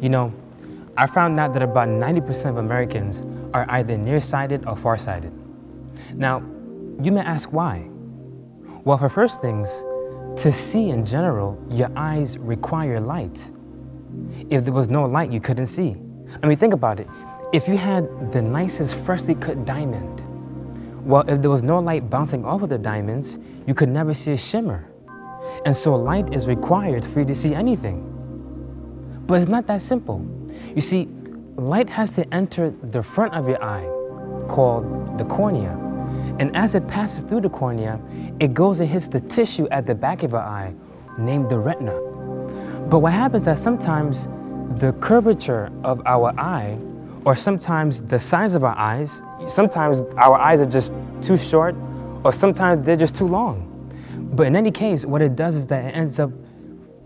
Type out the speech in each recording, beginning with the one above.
You know, I found out that about 90% of Americans are either nearsighted or farsighted. Now, you may ask why. Well, for first things, to see in general, your eyes require light. If there was no light, you couldn't see. I mean, think about it. If you had the nicest freshly cut diamond, well, if there was no light bouncing off of the diamonds, you could never see a shimmer. And so light is required for you to see anything. But it's not that simple. You see, light has to enter the front of your eye, called the cornea. And as it passes through the cornea, it goes and hits the tissue at the back of your eye, named the retina. But what happens is that sometimes the curvature of our eye, or sometimes the size of our eyes, sometimes our eyes are just too short, or sometimes they're just too long. But in any case, what it does is that it ends up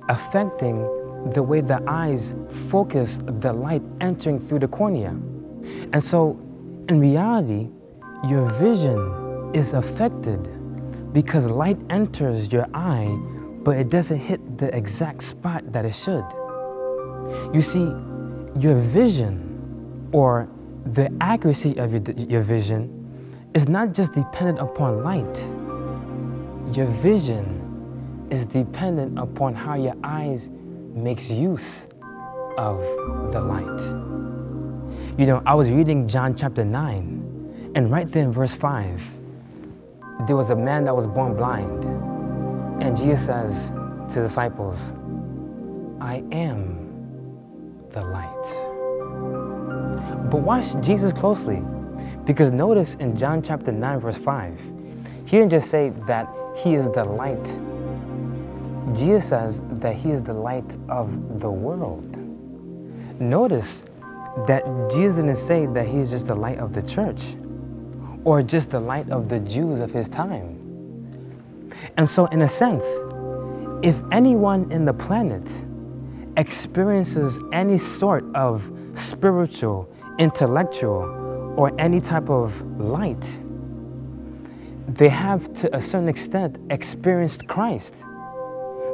affecting the way the eyes focus the light entering through the cornea. And so, in reality, your vision is affected because light enters your eye, but it doesn't hit the exact spot that it should. You see, your vision, or the accuracy of your vision, is not just dependent upon light. Your vision is dependent upon how your eyes makes use of the light. You know, I was reading John chapter 9, and right there in verse 5, there was a man that was born blind. And Jesus says to the disciples, I am the light. But watch Jesus closely, because notice in John chapter 9, verse 5, he didn't just say that he is the light. Jesus says that he is the light of the world. Notice that Jesus didn't say that he is just the light of the church, or just the light of the Jews of his time. And so in a sense, if anyone in the planet experiences any sort of spiritual, intellectual, or any type of light, they have to a certain extent experienced Christ.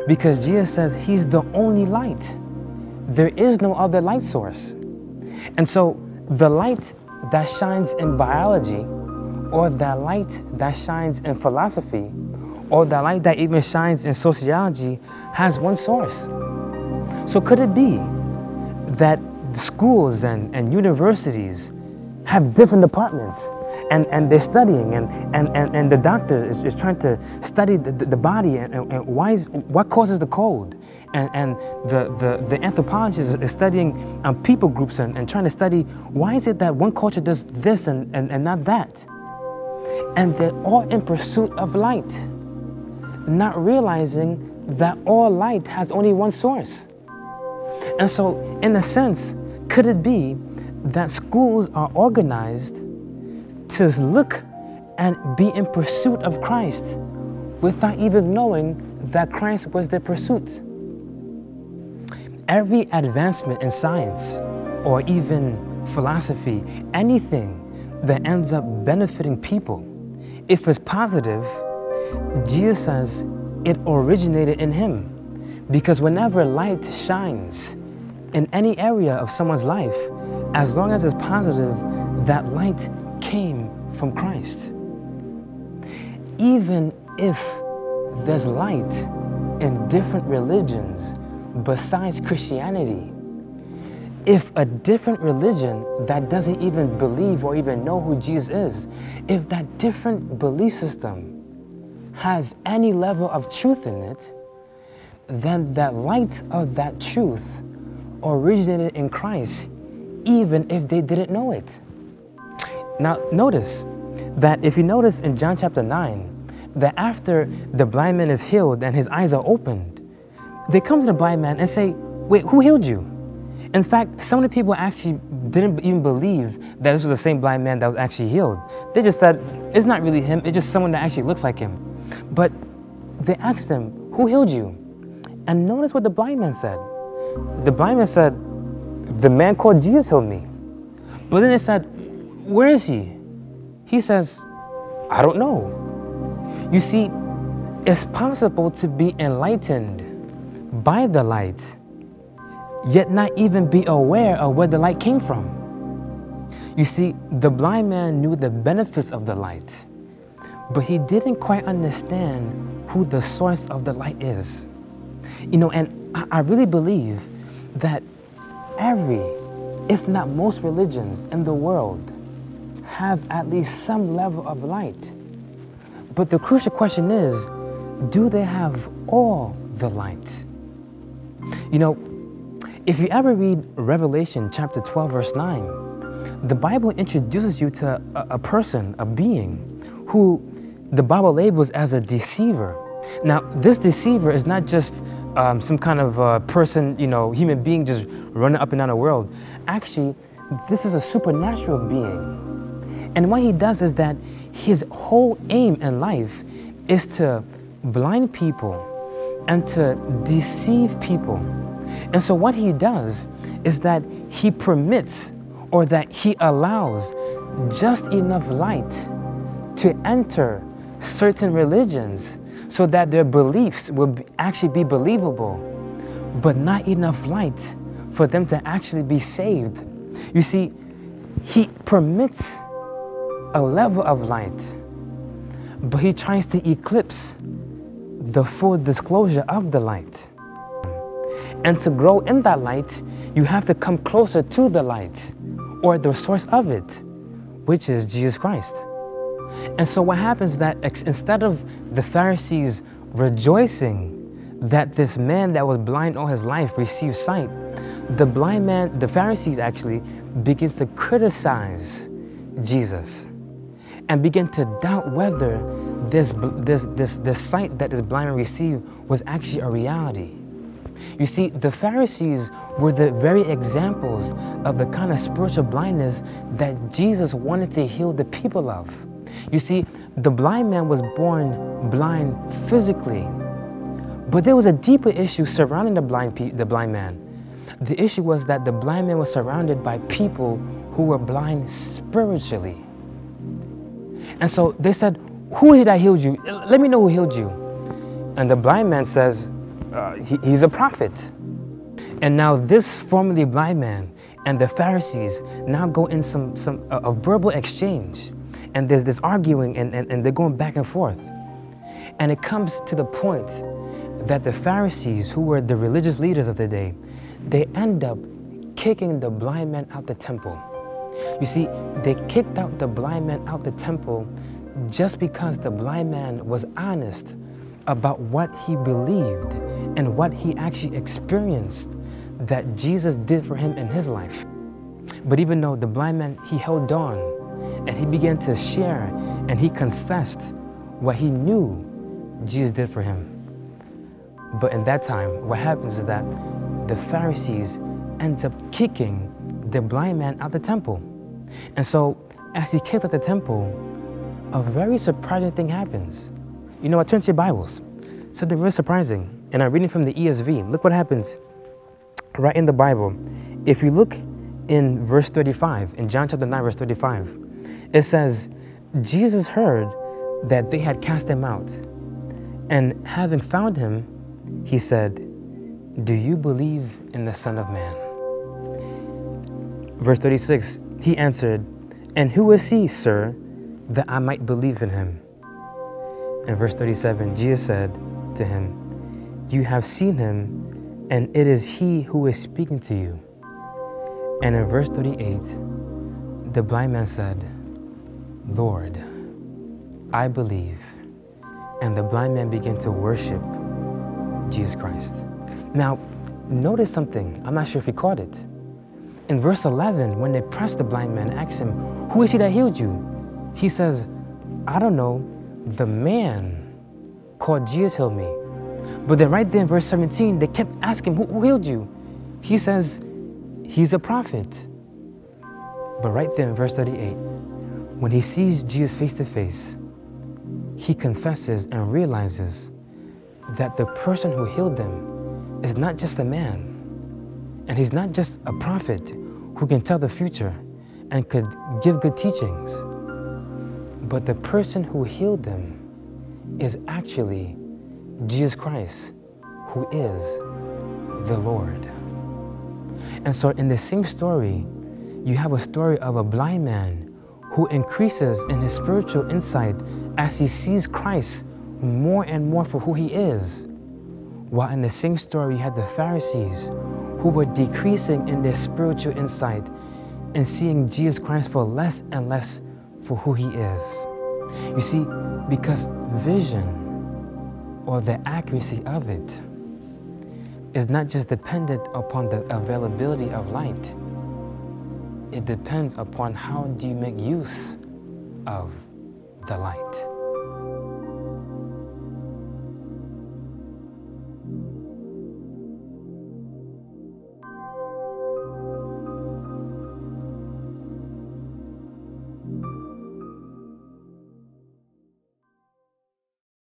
Because Jesus says he's the only light. There is no other light source. And so the light that shines in biology, or that light that shines in philosophy, or the light that even shines in sociology has one source. So could it be that schools and universities have different departments, and they're studying, and the doctor is trying to study the body, and what causes the cold, and the anthropologist is studying people groups and trying to study why is it that one culture does this and not that. And they're all in pursuit of light, not realizing that all light has only one source. And so, in a sense, could it be that schools are organized to look and be in pursuit of Christ without even knowing that Christ was their pursuit? Every advancement in science, or even philosophy, anything that ends up benefiting people, if it's positive, Jesus says it originated in him. Because whenever light shines in any area of someone's life, as long as it's positive, that light came from Christ. Even if there's light in different religions besides Christianity, if a different religion that doesn't even believe or even know who Jesus is, if that different belief system has any level of truth in it, then that light of that truth originated in Christ, even if they didn't know it. Now notice that if you notice in John chapter 9, that after the blind man is healed and his eyes are opened, they come to the blind man and say, wait, who healed you? In fact, some of the people actually didn't even believe that this was the same blind man that was actually healed. They just said, it's not really him, it's just someone that actually looks like him. But they asked him, who healed you? And notice what the blind man said. The blind man said, the man called Jesus healed me. But then they said, where is he? He says, I don't know. You see, it's possible to be enlightened by the light yet not even be aware of where the light came from. You see, the blind man knew the benefits of the light, but he didn't quite understand who the source of the light is. You know, and I really believe that every, if not most religions in the world have at least some level of light. But the crucial question is, do they have all the light? You know, if you ever read Revelation chapter 12, verse 9, the Bible introduces you to a person, a being, who the Bible labels as a deceiver. Now, this deceiver is not just some kind of person, you know, human being just running up and down the world. Actually, this is a supernatural being. And what he does is that his whole aim in life is to blind people and to deceive people. And so what he does is that he permits, or that he allows, just enough light to enter certain religions so that their beliefs will actually be believable, but not enough light for them to actually be saved. You see, he permits a level of light, but he tries to eclipse the full disclosure of the light. And to grow in that light, you have to come closer to the light, or the source of it, which is Jesus Christ. And so what happens is that instead of the Pharisees rejoicing that this man that was blind all his life received sight, the Pharisees actually begins to criticize Jesus and begin to doubt whether this sight that this blind man received was actually a reality. You see, the Pharisees were the very examples of the kind of spiritual blindness that Jesus wanted to heal the people of. You see, the blind man was born blind physically, but there was a deeper issue surrounding the blind man. The issue was that the blind man was surrounded by people who were blind spiritually. And so they said, "Who is it that healed you? Let me know who healed you." And the blind man says, he's a prophet. And now this formerly blind man and the Pharisees now go in a verbal exchange. And there's this arguing and they're going back and forth. And it comes to the point that the Pharisees, who were the religious leaders of the day, they end up kicking the blind man out the temple. You see, they kicked out the blind man out the temple just because the blind man was honest about what he believed and what he actually experienced that Jesus did for him in his life. But even though the blind man, he held on and he began to share and he confessed what he knew Jesus did for him. But in that time, what happens is that the Pharisees ends up kicking the blind man out the temple. And so as he kicked out the temple, a very surprising thing happens. You know what? Turn to your Bibles. Something very surprising. And I'm reading from the ESV. Look what happens right in the Bible. If you look in verse 35, in John chapter 9, verse 35, it says, Jesus heard that they had cast him out. And having found him, he said, "Do you believe in the Son of Man?" Verse 36, he answered, "And who is he, sir, that I might believe in him?" In verse 37, Jesus said to him, "You have seen him, and it is he who is speaking to you." And in verse 38, the blind man said, "Lord, I believe." And the blind man began to worship Jesus Christ. Now, notice something. I'm not sure if he caught it. In verse 11, when they pressed the blind man and asked him, "Who is he that healed you?" He says, "I don't know. The man called Jesus healed me." But then right there in verse 17, they kept asking, who healed you? He says, he's a prophet. But right there in verse 38, when he sees Jesus face to face, he confesses and realizes that the person who healed them is not just a man. And he's not just a prophet who can tell the future and could give good teachings. But the person who healed them is actually Jesus Christ, who is the Lord. And so in the same story, you have a story of a blind man who increases in his spiritual insight as he sees Christ more and more for who he is. While in the same story, you had the Pharisees who were decreasing in their spiritual insight and seeing Jesus Christ for less and less for who he is. You see, because vision, or the accuracy of it, is not just dependent upon the availability of light. It depends upon how do you make use of the light.